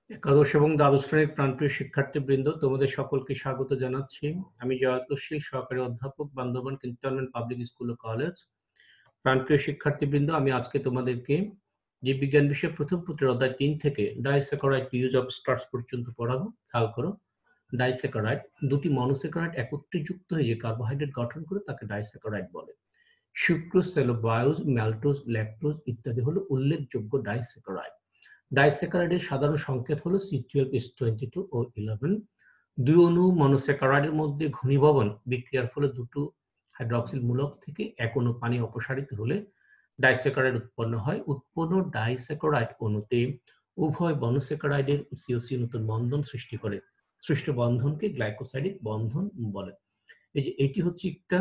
একাদশ এবং দ্বাদশ শ্রেণীর প্রাণপ্রিয় শিক্ষার্থীবৃন্দ, তোমাদের সকলকে স্বাগত জানাচ্ছি। আমি জয়তশীল, সহকারী অধ্যাপক, বান্দরবান ক্যান্টনমেন্ট পাবলিক স্কুল ও কলেজ। প্রাণপ্রিয় শিক্ষার্থীবৃন্দ, আমি আজকে তোমাদেরকে জীববিজ্ঞান বিষয়ে প্রথম পত্রের অধ্যায় ৩ থেকে ডাইস্যাকারাইড ইউজ অফ স্টার্চ পর্যন্ত পড়াবো। খেয়াল করো, ডাইস্যাকারাইড, দুটি মনোস্যাকারাইড একত্রে যুক্ত হয়ে যে কার্বোহাইড্রেট গঠন করে তাকে ডাইস্যাকারাইড বলে। সুক্রোজ, সেলুলোজ, ম্যালটোজ, ল্যাকটোজ ইত্যাদি হলো উল্লেখযোগ্য ডাইস্যাকারাইড। ডাইস্যাকারাইডের সাধারণ সংকেত হলো C12H22 ও 11। দুই অণু মনোস্যাকারাইডের মধ্যে ঘনীভবন বিক্রিয়ার ফলে দুটো হাইড্রক্সিল মূলক থেকে এক অণু পানি অপসারিত হলে ডাইস্যাকারাইড উৎপন্ন হয়। উৎপন্ন ডাইস্যাকারাইড অণুতে উভয় মনোস্যাকারাইডের COC নতুন বন্ধন সৃষ্টি করে। সৃষ্ট বন্ধনকে গ্লাইকোসাইডিক বন্ধন বলে। এই যে এটি হচ্ছে একটা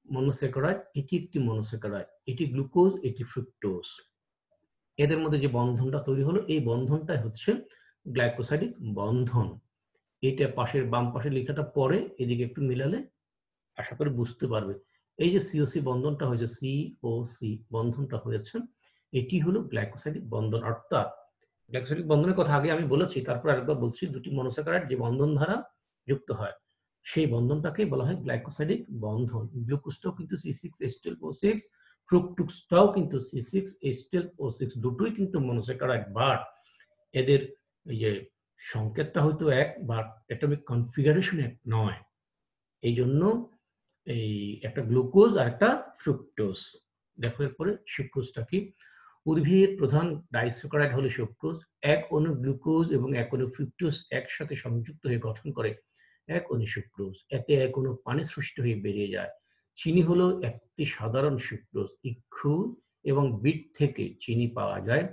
মনোস্যাকারাইড, এটি একটি মনোস্যাকারাইড, এটি গ্লুকোজ, এটি ফ্রুক্টোজ। এদের মধ্যে যে বন্ধনটা তৈরি হলো, এই বন্ধনটাই হচ্ছে গ্লাইকোসাইডিক বন্ধন। এটা পাশের বাম পাশে লেখাটা পরে এদিকে একটু মিলালে আশা করি বুঝতে পারবে। এই যে সিওসি বন্ধনটা হয়েছে, সিওসি বন্ধনটা হয়েছে, এটি হলো গ্লাইকোসাইডিক বন্ধন। অর্থাৎ গ্লাইকোসাইডিক বন্ধনের কথা আগে আমি বলেছি, তারপর আরেকবার বলছি, দুটি মনোস্যাকারাইড যে বন্ধন দ্বারা যুক্ত হয় সেই বন্ধনটাকে বলা হয় গ্লাইকোসাইডিক বন্ধন। গ্লুকোজটাও কিন্তু C6H12O6, ফ্রুক্টোজটাও কিন্তু C6H12O6, দুটোই কিন্তু মনোস্যাকারাইড, বাট এদের এই যে সংকেতটা হয়তো এক, বাট অ্যাটমিক কনফিগারেশন এক নয়। এই জন্য এই একটা গ্লুকোজ আর একটা ফ্রুক্টোজ। দেখো এরপরে সুক্রোজটা কি। উদ্ভিদের প্রধান ডাইস্যাকারাইড হলো সুক্রোজ। এক অণু গ্লুকোজ এবং এক অণু ফ্রুক্টোজ একসাথে সংযুক্ত হয়ে গঠন করে এক অণু সুক্রোজ। এতে এক অণু পানি সৃষ্টি হয়ে বেরিয়ে যায়। চিনি হলো একটি সাধারণ সুক্রোজ। ইক্ষু এবং বিট থেকে চিনি পাওয়া যায়।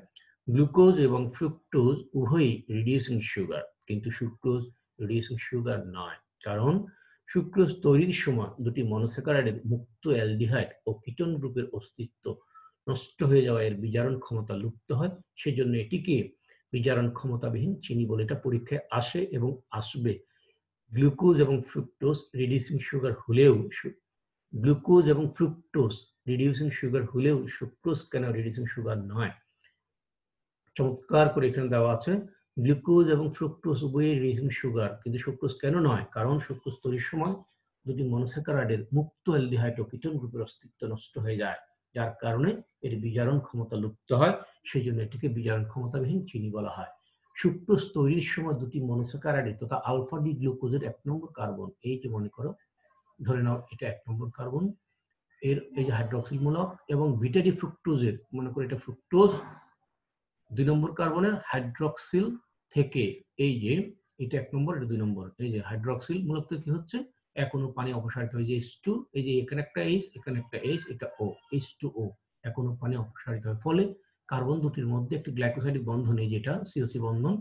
গ্লুকোজ এবং ফ্রুক্টোজ উভয়ই রিডিউসিং সুগার, কিন্তু সুক্রোজ রিডিউসিং সুগার নয়। কারণ সুক্রোজ তৈরির সময় দুটি মনোস্যাকারাইডের মুক্ত অ্যালডিহাইড ও কিটোন গ্রুপের অস্তিত্ব নষ্ট হয়ে যাওয়া, এর বিজারণ ক্ষমতা লুপ্ত হয়। সেজন্য এটিকে বিজারণ ক্ষমতাবিহীন চিনি বলে। এটা পরীক্ষায় আসে এবং আসবে। গ্লুকোজ এবং ফ্রুক্টোজ রিডিউসিং সুগার হলেও গ্লুকোজ এবং ফ্রুক্টোজ রিডিউসিং সুগার হলেও সুক্রোজ কেন রিডিউসিং সুগার নয়? চমৎকার করে এখানে দেওয়া আছে, গ্লুকোজ এবং ফ্রুক্টোজ উভয়ই রিডিউসিং সুগার, কিন্তু সুক্রোজ কেন নয়? কারণ সুক্রোজ তৈরির সময় দুটি মনোস্যাকারাইডের মুক্ত অ্যালডিহাইড ও কিটোন গ্রুপের অস্তিত্ব নষ্ট হয়ে যায়, যার কারণে এর বিজারণ ক্ষমতা লুপ্ত হয়। সেই জন্য এটিকে বিজারণ ক্ষমতাবিহীন চিনি বলা হয়। সুক্রোজ তৈরির সময় দুটি মনোস্যাকারাইড তথা আলফা ডি গ্লুকোজের 1 নম্বর কার্বন, এই যে মনে করো, ধরে নাও এটা 1 নম্বর কার্বন, এর এই যে হাইড্রক্সিল মূলক, এবং বিটা ডি ফ্রুক্টোজের, মনে করো এটা ফ্রুক্টোজ, 2 নম্বর কার্বনের হাইড্রক্সিল থেকে, এই যে এটা 1 নম্বর, এটা 2 নম্বর, এই যে হাইড্রক্সিল মূলত কি হচ্ছে, এক অণু পানি অপসারিত হয়, যে H2, এই যে এখানে একটা H, এখানে একটা H, এটা O, H2O, এক অণু পানি অপসারিত হয়। ফলে কার্বন দুটির মধ্যে একটি গ্লাইকোসাইডিক বন্ধন, এই যেটা COC বন্ধন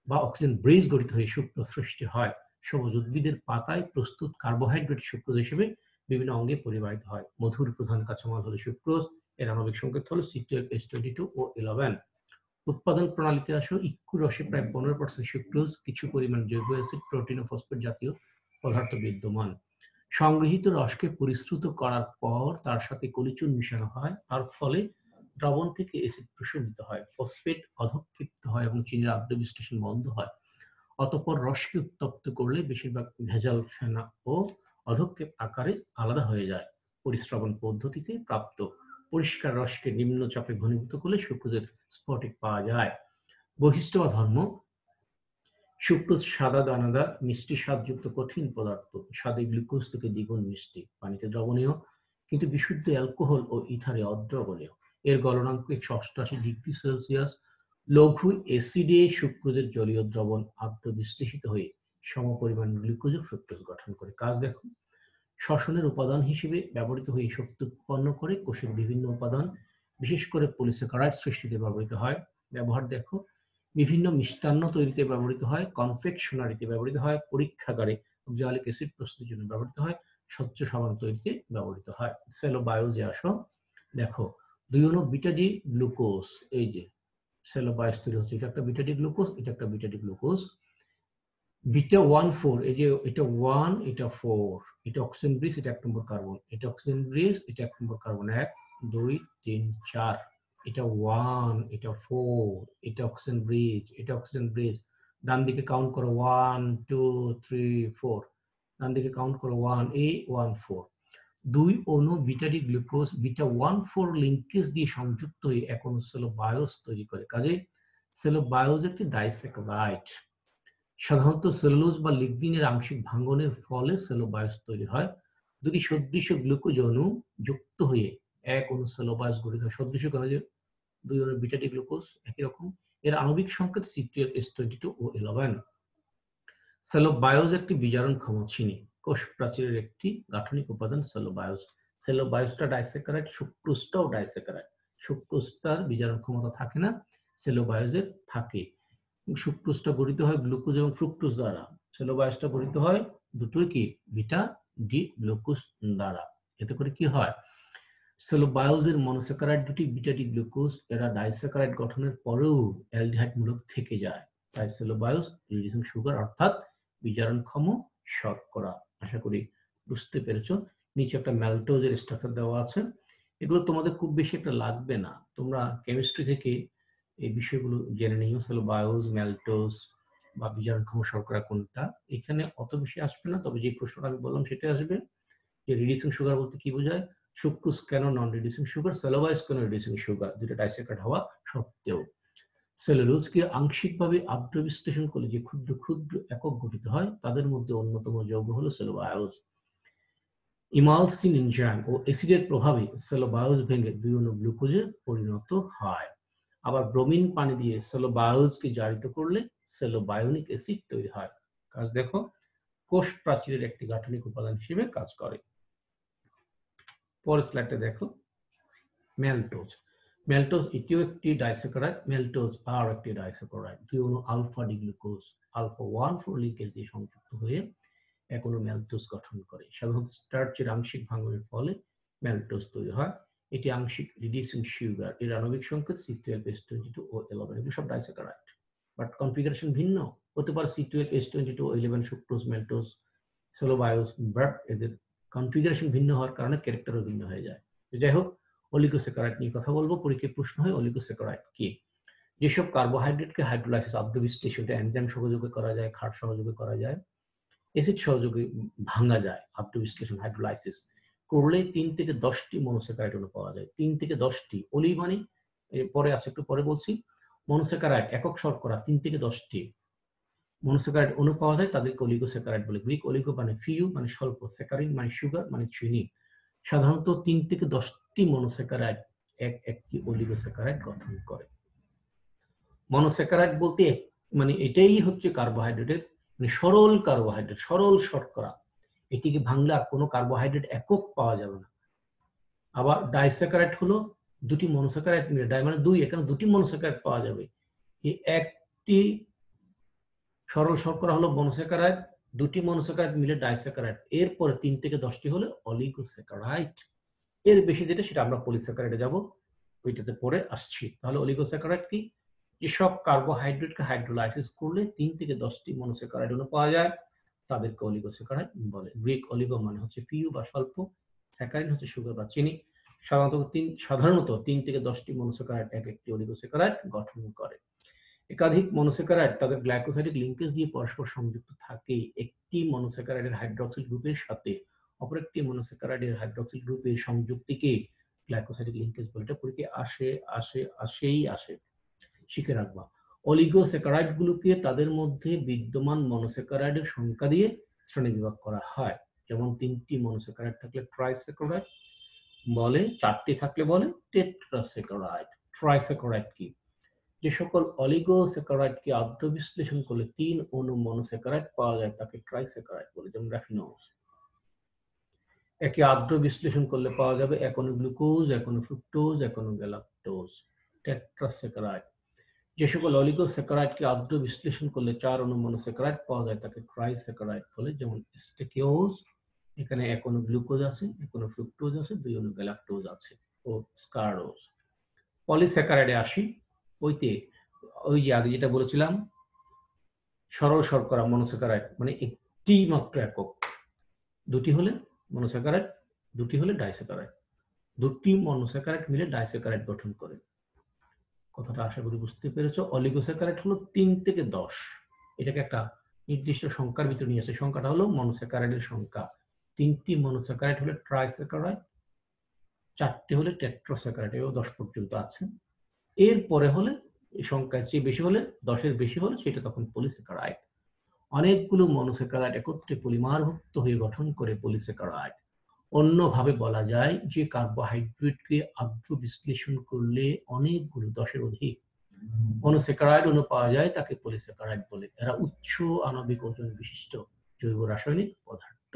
বা অক্সিজেন ব্রিজ গঠিত হয়ে সুক্রোজ সৃষ্টি হয়। সবুজ উদ্ভিদের পাতায় প্রস্তুত কার্বোহাইড্রেট সুক্রোজ হিসেবে বিভিন্ন অঙ্গে পরিবাহিত হয়। মধুর প্রধান কাঁচামাল হলো সুক্রোজ। এর আণবিক সংকেত হলো C12H22 ও 11। উৎপাদন প্রণালীতে আসো, ইক্ষু রসে প্রায় 15% সুক্রোজ, কিছু পরিমাণ জৈব অ্যাসিড, প্রোটিন ও ফসফেট জাতীয় পদার্থ বিদ্যমান। সংগৃহীত রসকে পরিশ্রুত করার পর তার সাথে কলিচুন মিশানো হয়, তার ফলে দ্রবণ থেকে অ্যাসিড প্রশমিত হয়, ফসফেট অধঃক্ষিপ্ত হয় এবং চিনির আদ্র বিশ্লেষণ বন্ধ হয়। অতঃপর রসকে উত্তপ্ত করলে বেশিরভাগ ভেজাল ফেনা ও অধঃক্ষেপ আকারে আলাদা হয়ে যায়। পরিস্রবণ পদ্ধতিতে প্রাপ্ত পরিষ্কার রসকে নিম্ন চাপে ঘনীভূত করলে সুক্রোজের স্ফটিক পাওয়া যায়। বৈশিষ্ট্য বা ধর্ম: সুক্রোজ সাদা দানাদার মিষ্টি স্বাদযুক্ত কঠিন পদার্থ, স্বাদে গ্লুকোজ থেকে দ্বিগুণ মিষ্টি, পানিতে দ্রবণীয়, কিন্তু বিশুদ্ধ অ্যালকোহল ও ইথারে অদ্রবণীয়। এর গলনাঙ্ক 188 ডিগ্রি সেলসিয়াস। লঘু অ্যাসিডে সুক্রোজের জলীয় দ্রবণ আদ্র বিশ্লেষিত হয়ে সমপরিমাণ গ্লুকোজ ও ফ্রুক্টোজ গঠন করে। কাজ দেখো, শ্বসনের উপাদান হিসেবে ব্যবহৃত হয়ে শক্তি উৎপন্ন করে। কোষের বিভিন্ন উপাদান, বিশেষ করে পলিস্যাকারাইড সৃষ্টিতে ব্যবহৃত হয়। ব্যবহার দেখো, বিভিন্ন মিষ্টান্ন তৈরিতে ব্যবহৃত হয়, কনফেকশনারিতে ব্যবহৃত হয়, পরীক্ষাগারে অক্সালিক অ্যাসিড প্রস্তুতির জন্য ব্যবহৃত হয়, স্বচ্ছ সাবান তৈরিতে ব্যবহৃত হয়। সেলো বায়োজে আসো, দেখো দুই অণু বিটা ডি গ্লুকোজ, এই যে সেলো বায়োজ তৈরি হচ্ছে, এটা একটা বিটা ডি গ্লুকোজ, এটা একটা বিটা ডি গ্লুকোজ। বিটা 1,4, এই যে এটা 1, এটা 4, এটা অক্সিজেন ব্রিজ, এটা 1 নম্বর কার্বন, এটা অক্সিজেন ব্রিজ, এটা 1 নম্বর কার্বন, 1 2 3 4, এটা 1, এটা 4, এটা অক্সিজেন ব্রিজ, এটা অক্সিজেন ব্রিজ। ডান দিকে কাউন্ট করো 1 2 3 4, ডান দিকে কাউন্ট করো 1 A 1 4। দুই অণু বিটাডি গ্লুকোজ বিটা 1,4 লিঙ্কেজ দিয়ে সংযুক্ত হয়ে এক অণু সেলোবায়োজ তৈরি করে। কাজে সেলোবায়োজ একটি ডাইস্যাকারাইড। সাধারণত সেলুলোজ বা লিগনিনের আংশিক ভাঙ্গনের ফলে সেলোবায়োজ তৈরি হয়। দুটি সদৃশ গ্লুকোজ অণু যুক্ত হয়ে এক অণু সেলোবায়োজ গঠিত হয়। সদৃশ কেন, যে দুই অণু বিটাডি গ্লুকোজ একই রকম। এর আণবিক সংকেত C12H22 ও 11। সেলোবায়োজ একটি বিজারণক্ষম চিনি। কোষ প্রাচীরের একটি গাঠনিক উপাদান সেলোবায়োজ। সেলোবায়োজটা ডাইস্যাকারাইড, সুক্রোজটাও ডাইস্যাকারাইড। সুক্রোজটার বিজারণ ক্ষমতা থাকে না, সেলোবায়োজের থাকে। সুক্রোজটা গঠিত হয় গ্লুকোজ এবং ফ্রুক্টোজ দ্বারা। সেলোবায়োজটা গঠিত হয় দুটোই কি বিটা ডি গ্লুকোজ দ্বারা। এতে করে কি হয়, সেলোবায়োজের মনোস্যাকারাইড দুটি বিটা ডি গ্লুকোজ এরা ডাইস্যাকারাইড গঠনের পরেও অ্যালডিহাইড মূলক থেকে যায়। তাই সেলোবায়োজ রিডিউসিং সুগার অর্থাৎ বিজারণক্ষম শর্করা। আশা করি বুঝতে পেরেছো। নিচে একটা ম্যালটোজের স্ট্রাকচার দেওয়া আছে। এগুলো তোমাদের খুব বেশি একটা লাগবে না, তোমরা কেমিস্ট্রি থেকে এই বিষয়গুলো জেনে নিও। সেলোবায়োজ, ম্যালটোজ বা বিজারণক্ষম শর্করা কোনটা, এখানে অত বেশি আসবে না। তবে যে প্রশ্নটা আমি বললাম সেটা আসবে, যে রিডিউসিং সুগার বলতে কি বোঝায়, সুক্রোজ কেন নন রিডিউসিং সুগার, সেলোবায়োজ কেন রিডিউসিং সুগার, দুটো ডাইস্যাকারাইড হওয়া সত্ত্বেও। সেলুলোজকে আংশিকভাবে আদ্র বিশ্লেষণ করলে যে ক্ষুদ্র ক্ষুদ্র একক গঠিত হয় তাদের মধ্যে অন্যতম যৌগ হলো সেলোবায়োজ। ইমালসিন এনজাইম ও অ্যাসিডের প্রভাবে সেলোবায়োজ ভেঙে দুই অণু গ্লুকোজে পরিণত হয়। আবার ব্রোমিন পানি দিয়ে সেলোবায়োজকে জারিত করলে সেলোবায়োনিক অ্যাসিড তৈরি হয়। কাজ দেখো, কোষ প্রাচীরের একটি গাঠনিক উপাদান হিসেবে কাজ করে। পরের স্লাইডটা দেখো, ম্যালটোজ। ম্যালটোজ এটিও একটি ডাইস্যাকারাইড। ম্যালটোজ আর একটি ডাইস্যাকারাইড। দুই অণু alpha D glucose alpha 1,4 linkage দিয়ে সংযুক্ত হয়ে এক অণু ম্যালটোজ গঠন করে। সাধারণত স্টার্চের আংশিক ভাঙনের ফলে ম্যালটোজ তৈরি হয়। এটি আংশিক রিডিউসিং সুগার। এর আণবিক সংকেত C12H22 ও 11। এগুলো সব ডাইস্যাকারাইড, বাট কনফিগারেশন ভিন্ন। হতে পারে C12H22 ও 11 সুক্রোজ, ম্যালটোজ, সেলোবায়োজ, বাট এদের কনফিগারেশন ভিন্ন হওয়ার কারণে ক্যারেক্টারও ভিন্ন হয়ে যায়। যাই হোক, অলিগোস্যাকারাইড নিয়ে কথা বলবো। পরীক্ষায় প্রশ্ন হয় অলিগোস্যাকারাইড কি। যেসব কার্বোহাইড্রেটকে হাইড্রোলাইসিস আদ্র বিশ্লেষণ এনজাইম সহযোগে করা যায়, ক্ষার সহযোগে করা যায়, অ্যাসিড সহযোগে ভাঙা যায়, আদ্র বিশ্লেষণ হাইড্রোলাইসিস করলে 3 থেকে 10টি মনোস্যাকারাইড অণু পাওয়া যায়। 3 থেকে 10টি। অলি মানে পরে আছে, একটু পরে বলছি। মনোস্যাকারাইড একক শর্করা 3 থেকে 10টি মনোস্যাকারাইড অণু পাওয়া যায়, তাদেরকে অলিগোস্যাকারাইড বলে। গ্রিক অলিগো মানে ফিউ মানে স্বল্প, স্যাকারিন মানে সুগার মানে চিনি। সাধারণত 3 থেকে 10টি মনোস্যাকারাইড একটি অলিগোস্যাকারাইড গঠন করে। মনোস্যাকারাইড বলতে মানে এটাই হচ্ছে কার্বোহাইড্রেটের মানে সরল কার্বোহাইড্রেট, সরল শর্করা। এটিকে ভাঙলে আর কোনো কার্বোহাইড্রেট একক পাওয়া যাবে না। আবার ডাইস্যাকারাইড হলো দুটি মনোস্যাকারাইড মিলে, ডাই মানে দুই, এখানে দুটি মনোস্যাকারাইড পাওয়া যাবে। এই একটি সরল শর্করা হলো মনোস্যাকারাইড, দুটি মনোস্যাকারাইড মিলে ডাইস্যাকারাইড। এরপরে 3 থেকে 10টি হলো অলিগোস্যাকারাইড। এর বেশি যেটা সেটা আমরা পলিস্যাকারাইডে যাব, ওইটাতে পরে আসছি। তাহলে অলিগোস্যাকারাইড কি, যেসব কার্বোহাইড্রেটকে হাইড্রোলাইসিস করলে 3 থেকে 10টি মনোস্যাকারাইড অণু পাওয়া যায় তাদেরকে অলিগোস্যাকারাইড বলে। গ্রিক অলিগো মানে হচ্ছে ফিউ বা স্বল্প, স্যাকারিন হচ্ছে সুগার বা চিনি। সাধারণত 3 থেকে 10টি মনোস্যাকারাইড এক একটি অলিগোস্যাকারাইড গঠন করে। একাধিক মনোস্যাকারাইড তাদের গ্লাইকোসাইডিক লিঙ্কেজ দিয়ে পরস্পর সংযুক্ত থাকে। একটি মনোস্যাকারাইডের হাইড্রক্সিল গ্রুপের সাথে অপর একটি মনোস্যাকারাইডের হাইড্রক্সিল গ্রুপের সংযুক্তিকে গ্লাইকোসাইডিক লিঙ্কেজ বলে। এটা পরীক্ষায় আসে, শিখে রাখবা। অলিগোস্যাকারাইড গুলোকে তাদের মধ্যে বিদ্যমান মনোস্যাকারাইডের সংখ্যা দিয়ে শ্রেণীবিভাগ করা হয়। যেমন 3টি মনোস্যাকারাইড থাকলে ট্রাইস্যাকারাইড বলে, 4টি থাকলে বলে টেট্রাস্যাকারাইড। ট্রাইস্যাকারাইড কি, যে সকল অলিগোস্যাকারাইডকে আদ্র বিশ্লেষণ করলে 3 অণু মনোস্যাকারাইড পাওয়া যায় তাকে ট্রাইস্যাকারাইড বলে। যেমন রাফিনোজ, একে আদ্র বিশ্লেষণ করলে পাওয়া যাবে এক অণু গ্লুকোজ, এক অণু ফ্রুক্টোজ, এক অণু গ্যালাক্টোজ। টেট্রাস্যাকারাইড, যে সকল অলিগোস্যাকারাইডকে আদ্র বিশ্লেষণ করলে 4 অণু মনোস্যাকারাইড পাওয়া যায় তাকে ট্রাইস্যাকারাইড বলে। যেমন স্টেকিওজ, এখানে এক অণু গ্লুকোজ আছে, এক অণু ফ্রুক্টোজ আছে, 2 অণু গ্যালাক্টোজ আছে। ও স্কারোজ। পলিস্যাকারাইডে আসি। ওই যে আগে যেটা বলেছিলাম, সরল শর্করা মনোস্যাকারাইড মানে একটি মাত্র একক। দুটি হলে মনোস্যাকারাইড, দুটি হলে ডাইস্যাকারাইড। দুটি মনোস্যাকারাইড মিলে ডাইস্যাকারাইড গঠন করে। কথাটা আশা করি বুঝতে পেরেছো। অলিগোস্যাকারাইড হলো 3 থেকে 10, এটাকে একটা নির্দিষ্ট সংখ্যার ভিতরে নিয়ে আসে। সংখ্যাটা হলো মনোস্যাকারাইডের সংখ্যা। 3টি মনোস্যাকারাইড হলে ট্রাইস্যাকারাইড, 4টি হলে টেট্রাস্যাকারাইড, এও 10 পর্যন্ত আছে। এরপরে হলে এই সংখ্যার চেয়ে বেশি হলে, 10-এর বেশি হলে সেটা তখন পলিস্যাকারাইড। অনেকগুলো মনোস্যাকারাইড একত্রে পলিমারভুক্ত হয়ে গঠন করে পলিস্যাকারাইড। অন্যভাবে বলা যায় যে কার্বোহাইড্রেটকে আদ্র বিশ্লেষণ করলে অনেকগুলো 10-এর অধিক মনোস্যাকারাইড অণু পাওয়া যায়, তাকে পলিস্যাকারাইড বলে। এরা উচ্চ আণবিক ওজন বিশিষ্ট জৈব রাসায়নিক পদার্থ।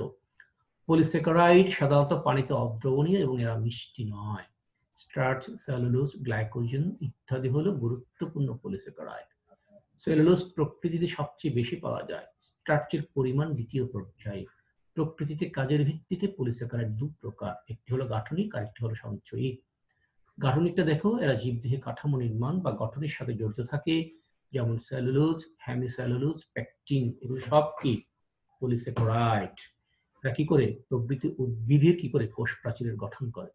পলিস্যাকারাইড সাধারণত পানিতে অদ্রবণীয় এবং এরা মিষ্টি নয়। স্টার্চ, সেলুলোজ, গ্লাইকোজেন ইত্যাদি হলো গুরুত্বপূর্ণ পলিস্যাকারাইড। সেলুলোজ প্রকৃতিতে সবচেয়ে বেশি পাওয়া যায়। স্টার্চের পরিমাণ দ্বিতীয় পর্যায়ে। প্রকৃতিতে কাজের ভিত্তিতে পলিস্যাকারাইড 2 প্রকার, একটি হলো গাঠনিক আর একটি হলো সঞ্চয়ী। গাঠনিকটা দেখো, এরা জীবদেহে কাঠামো নির্মাণ বা গঠনের সাথে জড়িত থাকে, যেমন সেলুলোজ, হেমিসেলুলোজ, পেকটিন, এগুলো সব কি পলিস্যাকারাইড। এরা কি করে প্রভৃতি উদ্ভিদের কি করে কোষ প্রাচীরের গঠন করে।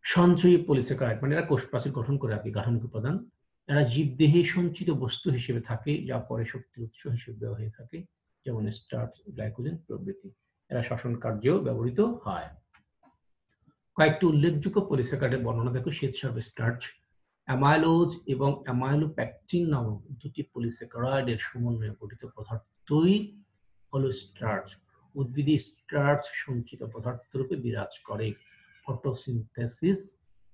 সঞ্চয়ী পলিস্যাকারাইড মানে এরা কোষ প্রাচীর গঠন করে আর কি, গাঠনিক উপাদান। এরা জীবদেহে সঞ্চিত বস্তু হিসেবে থাকে, যা পরে শক্তির উৎস হিসেবে ব্যবহৃত হয়ে থাকে, যেমন স্টার্চ, গ্লাইকোজেন প্রভৃতি। এরা শ্বসন কার্যেও ব্যবহৃত হয়। কয়েকটি উল্লেখযোগ্য পলিস্যাকারাইডের বর্ণনা দেখো। শ্বেতসার স্টার্চ, অ্যামাইলোজ এবং অ্যামাইলোপেকটিন নামক দুটি পলিস্যাকারাইডের সমন্বয়ে গঠিত পদার্থই হলো স্টার্চ। উদ্ভিদে স্টার্চ সঞ্চিত পদার্থ রূপে বিরাজ করে। ফটোসিনথেসিস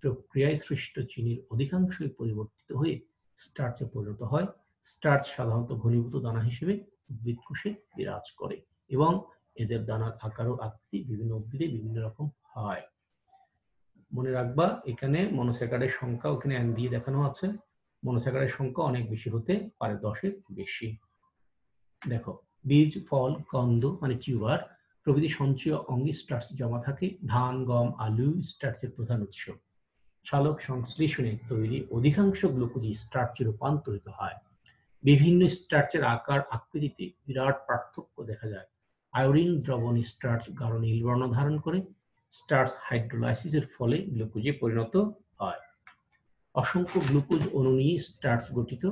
প্রক্রিয়ায় সৃষ্ট চিনির অধিকাংশই পরিবর্তিত হয়ে স্টার্চে পরিণত হয়। স্টার্চ সাধারণত ঘনীভূত দানা হিসেবে উদ্ভিদ কোষে বিরাজ করে এবং এদের দানার আকার ও আকৃতি বিভিন্ন উদ্ভিদে বিভিন্ন রকম হয়। মনে রাখবা, এখানে মনোস্যাকারাইডের সংখ্যা ওখানে n দিয়ে দেখানো আছে। মনোস্যাকারাইডের সংখ্যা অনেক বেশি হতে পারে, 10-এর বেশি। দেখো, বীজ, ফল, কন্দ মানে টিউবার প্রভৃতি সঞ্চয় অঙ্গে স্টার্চ জমা থাকে। ধান, গম, আলু স্টার্চের প্রধান উৎস। সালোক সংশ্লেষণে তৈরি অধিকাংশ গ্লুকোজ স্টার্চে রূপান্তরিত হয়। বিভিন্ন স্টার্চের আকার আকৃতিতে বিরাট পার্থক্য দেখা যায়। আয়োডিন দ্রবণ স্টার্চ গাঢ় নীল বর্ণ ধারণ করে। স্টার্চ হাইড্রোলাইসিসের ফলে গ্লুকোজে পরিণত হয়। অসংখ্য গ্লুকোজ অণু নিয়ে স্টার্চ গঠিত।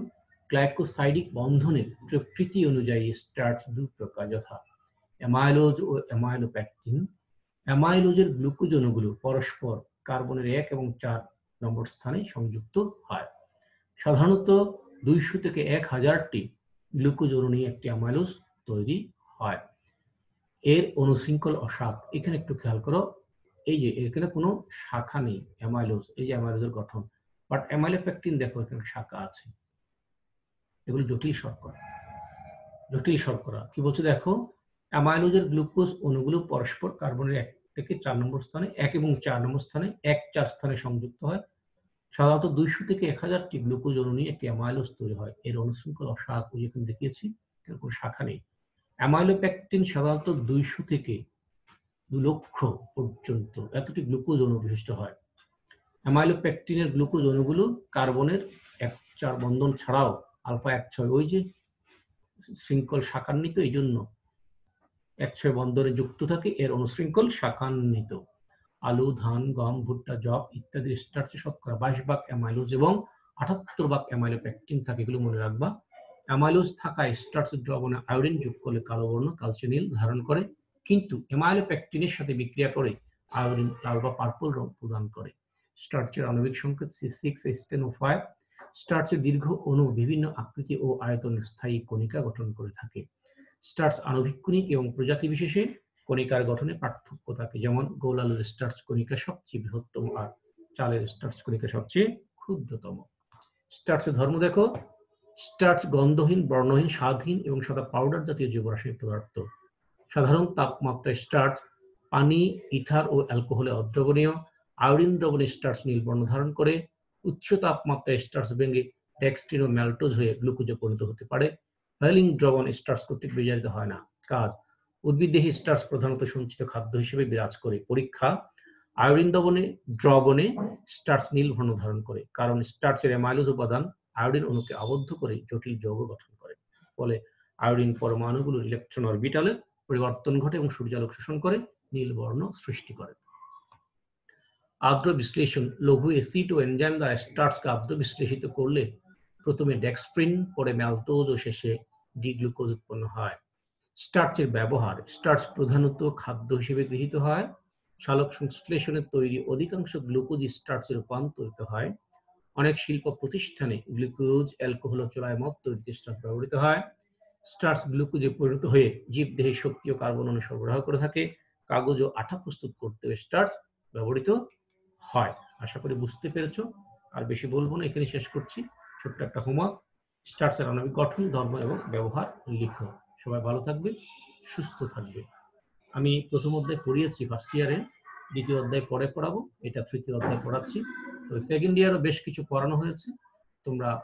গ্লাইকোসাইডিক বন্ধনের প্রকৃতি অনুযায়ী স্টার্চ 2 প্রকার, যথা অ্যামাইলোজ ও অ্যামাইলোপেকটিন। অ্যামাইলোজের গ্লুকোজ অণুগুলো পরস্পর কার্বনের 1 এবং 4 নম্বর স্থানে সংযুক্ত হয়। সাধারণত 200 থেকে 1000টি গ্লুকোজ অণু নিয়ে একটি অ্যামাইলোজ তৈরি হয়। এর অনুশৃঙ্খল অশাখ, এখানে একটু খেয়াল করো, এই যে এখানে কোনো শাখা নেই অ্যামাইলোজ, এই যে অ্যামাইলোজের গঠন, বাট অ্যামাইলোপেকটিন দেখো এখানে শাখা আছে। এগুলো জটিল শর্করা। জটিল শর্করা কি বলছে দেখো, অ্যামাইলোজের গ্লুকোজ অণুগুলো পরস্পর কার্বনের 1 থেকে 4 নম্বর স্থানে, 1 এবং 4 নম্বর স্থানে, 1-4 স্থানে সংযুক্ত হয়। সাধারণত 200 থেকে 1000টি গ্লুকোজ অণু নিয়ে একটি অ্যামাইলোজ তৈরি হয়। এর অনুশৃঙ্খল অশাখ ওই যেখানে দেখিয়েছি, এর কোনো শাখা নেই। অ্যামাইলোপেকটিন সাধারণত 200 থেকে 2 লক্ষ পর্যন্ত এতটি গ্লুকোজ অণু বিশিষ্ট হয়। অ্যামাইলোপেকটিনের গ্লুকোজ অণুগুলো কার্বনের 1-4 বন্ধন ছাড়াও আলফা 1-6 ওই যে শৃঙ্খল শাখান্বিত, এই জন্য 1-6 বন্ধনে যুক্ত থাকে, এর অনুশৃঙ্খল শাখান্বিত। আলু, ধান, গম, ভুট্টা, যব ইত্যাদি স্টার্চে শতকরা 22 ভাগ অ্যামাইলোজ এবং 78 ভাগ অ্যামাইলোপেকটিন থাকে, এগুলো মনে রাখবা। অ্যামাইলোজ থাকায় স্টার্চের দ্রবণে আয়োডিন যোগ করলে কালো বর্ণ কালচে নীল ধারণ করে, কিন্তু অ্যামাইলোপেকটিনের সাথে বিক্রিয়া করে আয়োডিন লাল বা পার্পল রং প্রদান করে। স্টার্চের আণবিক সংকেত C6H10O5। স্টার্চের দীর্ঘ অণু বিভিন্ন আকৃতি ও আয়তনের স্থায়ী কণিকা গঠন করে থাকে। স্টার্চ আণবিক কণিক এবং প্রজাতি বিশেষে কণিকার গঠনে পার্থক্য থাকে, যেমন গোল আলুর স্টার্চ কণিকা সবচেয়ে বৃহত্তম আর চালের স্টার্চ কণিকা সবচেয়ে ক্ষুদ্রতম। স্টার্চের ধর্ম দেখো, স্টার্চ গন্ধহীন, বর্ণহীন, স্বাদহীন এবং সাদা পাউডার জাতীয় জৈব রাসায়নিক পদার্থ। সাধারণ তাপমাত্রায় স্টার্চ পানি, ইথার ও অ্যালকোহলে অদ্রবণীয়। আয়োডিন দ্রবণে স্টার্চ নীল বর্ণ ধারণ করে। উচ্চ তাপমাত্রায় স্টার্চ ভেঙে ডেক্সট্রিন ও ম্যালটোজ হয়ে গ্লুকোজে পরিণত হতে পারে। হেলিং দ্রবণ স্টার্চ কর্তৃক বিজারিত হয় না। কাজ, উদ্ভিদদেহে স্টার্চ প্রধানত সঞ্চিত খাদ্য হিসেবে বিরাজ করে। পরীক্ষা, আয়োডিন দ্রবণে স্টার্চ নীল বর্ণ ধারণ করে, কারণ স্টার্চের অ্যামাইলোজ উপাদান আয়োডিন অণুকে আবদ্ধ করে জটিল যৌগ গঠন করে। ফলে আয়োডিন পরমাণুগুলোর ইলেকট্রন অরবিটালে পরিবর্তন ঘটে এবং সূর্যালোক শোষণ করে নীল বর্ণ সৃষ্টি করে। আর্দ্র বিশ্লেষণ, লঘু অ্যাসিড ও এনজাইম দ্বারা স্টার্চকে আর্দ্র বিশ্লেষিত করলে প্রথমে ডেক্সট্রিন, পরে ম্যালটোজ ও শেষে ডি-গ্লুকোজ উৎপন্ন হয়। স্টার্চের ব্যবহার, স্টার্চ প্রধানত খাদ্য হিসেবে গৃহীত হয়। সালোক সংশ্লেষণে তৈরি অধিকাংশ গ্লুকোজ স্টার্চে রূপান্তরিত হয়। অনেক শিল্প প্রতিষ্ঠানে গ্লুকোজ, অ্যালকোহল ও চোলাই মদ তৈরিতে স্টার্চ ব্যবহৃত হয়। স্টার্চ গ্লুকোজে পরিণত হয়ে জীবদেহে শক্তি ও কার্বন অণু সরবরাহ করে থাকে। কাগজ ও আঠা প্রস্তুত করতে স্টার্চ ব্যবহৃত হয়। আশা করি বুঝতে পেরেছ। আর বেশি বলবো না, এখানে শেষ করছি। ছোট্ট একটা হোমওয়ার্ক, স্টার্চের আণবিক গঠন, ধর্ম এবং ব্যবহার লিখো। সবাই ভালো থাকবে, সুস্থ থাকবে। আমি প্রথম অধ্যায় পড়িয়েছি ফার্স্ট ইয়ারে, দ্বিতীয় অধ্যায় পরে পড়াবো, এটা তৃতীয় অধ্যায় পড়াচ্ছি। তো সেকেন্ড ইয়ারও বেশ কিছু পড়ানো হয়েছে, তোমরা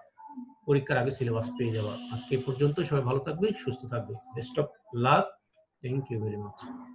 পরীক্ষার আগে সিলেবাস পেয়ে যাবা। আজকে এই পর্যন্ত, সবাই ভালো থাকবে, সুস্থ থাকবে। Best of luck. Thank you very much.